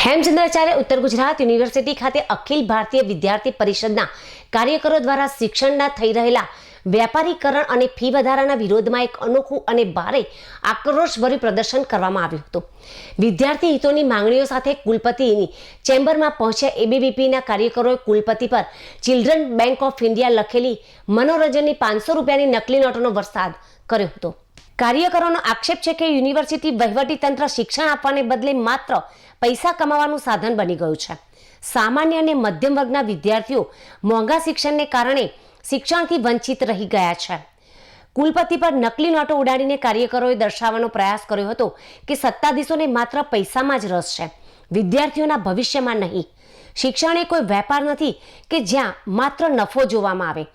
હેમચંદ્રાચાર્ય ઉત્તર ગુજરાત યુનિવર્સિટી ખાતે અખિલ ભારતીય વિદ્યાર્થી પરિષદના કાર્યકરો દ્વારા શિક્ષણના થઈ રહેલા વ્યાપારીકરણ અને ફી વધારાના વિરોધમાં એક અનોખું અને ભારે આક્રોશભર્યું પ્રદર્શન કરવામાં આવ્યું હતું. વિદ્યાર્થી હિતોની માંગણીઓ સાથે કુલપતિની ચેમ્બરમાં પહોંચ્યા એબીવીપીના કાર્યકરોએ કુલપતિ પર ચિલ્ડ્રન બેંક ઓફ ઇન્ડિયા લખેલી મનોરંજનની 500 રૂપિયાની નકલી નોટોનો વરસાદ કર્યો હતો. કાર્યકરોનો આક્ષેપ છે કે યુનિવર્સિટી વહીવટીતંત્ર શિક્ષણ આપવાને બદલે માત્ર પૈસા કમાવાનું સાધન બની ગયું છે. સામાન્ય અને મધ્યમ વર્ગના વિદ્યાર્થીઓ મોંઘા શિક્ષણને કારણે શિક્ષણથી વંચિત રહી ગયા છે. કુલપતિ પર નકલી નોટો ઉડાડીને કાર્યકરોએ દર્શાવવાનો પ્રયાસ કર્યો હતો કે સત્તાધીશોને માત્ર પૈસામાં જ રસ છે, વિદ્યાર્થીઓના ભવિષ્યમાં નહીં. શિક્ષણ એ કોઈ વેપાર નથી કે જ્યાં માત્ર નફો જોવામાં આવે.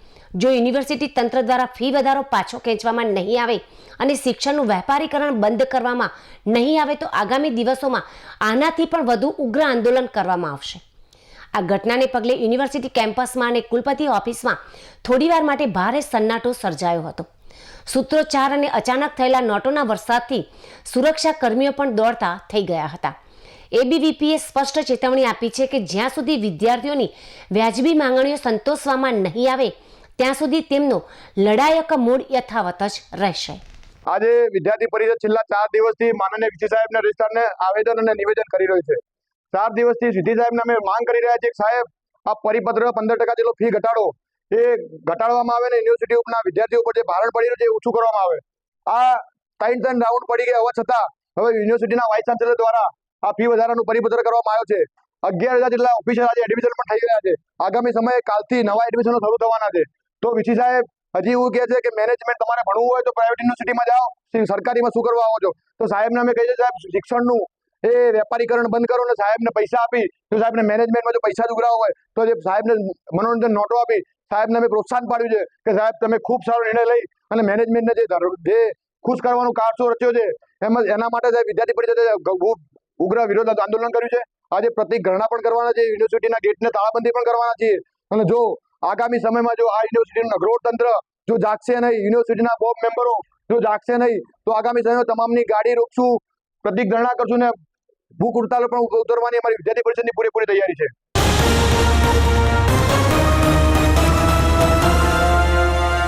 જો યુનિવર્સિટી તંત્ર દ્વારા ફી વધારો પાછો ખેંચવામાં નહીં આવે અને શિક્ષણનું વેપારીકરણ બંધ કરવામાં નહીં આવે તો આગામી દિવસોમાં આનાથી પણ વધુ ઉગ્ર આંદોલન કરવામાં આવશે. આ ઘટનાને પગલે યુનિવર્સિટી કેમ્પસમાં અને કુલપતિ ઓફિસમાં થોડીવાર માટે ભારે સન્નાટો સર્જાયો હતો. સૂત્રોચ્ચાર અને અચાનક થયેલા નોટોના વરસાદથી સુરક્ષા કર્મીઓ પણ દોડતા થઈ ગયા હતા. એબીવીપીએ સ્પષ્ટ ચેતવણી આપી છે કે જ્યાં સુધી વિદ્યાર્થીઓની વ્યાજબી માંગણીઓ સંતોષવામાં નહીં આવે ત્યાં સુધી તેમનો લડાયક મૂળ યથાવત જ રહેશે. આજે વિદ્યાર્થી પરિષદ છેલ્લા 4 દિવસથી માનનીય વીસી સાહેબના રજિસ્ટ્રારને આવેદન અને નિવેદન કરી રહ્યું છે. 4 દિવસથી વીસી સાહેબને અમે માંગ કરી રહ્યા છીએ કે સાહેબ આ પરિપત્ર 15% જેટલો ફી ઘટાડો એ ઘટાડવામાં આવે ને યુનિવર્સિટીઓના વિદ્યાર્થીઓ પર જે ભારણ પડી રહ્યું છે એ ઓછું કરવામાં આવે. આ 3 રાઉન્ડ પડી ગયા હોવા છતાં હવે યુનિવર્સિટીના વાઇસ ચાન્સેલર દ્વારા આ ફી વધારાનું પરિપત્ર કરવામાં આવ્યો છે. 11,000 જેટલા ઓફિસર આજે એડમિશન પણ થઈ ગયા છે. આગામી સમયે કાલથી નવા એડમિશનો શરૂ થવાના છે. તો વીસી સાહેબ હજી એવું કહે છે કે મેનેજમેન્ટ તમારે ભણવું હોય તો પ્રાઇવેટ યુનિવર્સિટીમાં જાઓ, સરકારીમાં શું કરવા આવો છો? તો સાહેબને અમે કહીએ છીએ સાહેબ શિક્ષણનું એ વેપારીકરણ બંધ કરો અને સાહેબને પૈસા આપી, જો સાહેબને મેનેજમેન્ટમાં જો પૈસા જ ઉઘરાવો હોય તો જે સાહેબને મનોરંજન નોટો આપી સાહેબને અમે પ્રોત્સાહન પાડ્યું છે કે સાહેબ તમે ખૂબ સારો નિર્ણય લઈ અને મેનેજમેન્ટને જે ખુશ કરવાનું કારસો રચ્યો છે એના માટે સાહેબ વિદ્યાર્થી પરિષદે ઉગ્ર વિરોધ આંદોલન કર્યું છે. આજે પ્રતિક ધરણા પણ કરવાના છે, યુનિવર્સિટીના ગેટને તાળાબંધી પણ કરવાના છીએ. અને જો આગામી સમયમાં જો આ યુનિવર્સિટીનું નગરોળ તંત્ર જો જાગશે નહીં, યુનિવર્સિટીના બોર્ડ મેમ્બરો જો જાગશે નહીં તો આગામી સમયમાં તમામની ગાડી રોકશું, પ્રતિક ધરણા કરશું ને ભૂખ હડતાલ પણ ઉતરવાની અમારી વિદ્યાર્થી પરિષદની પૂરેપૂરી તૈયારી છે.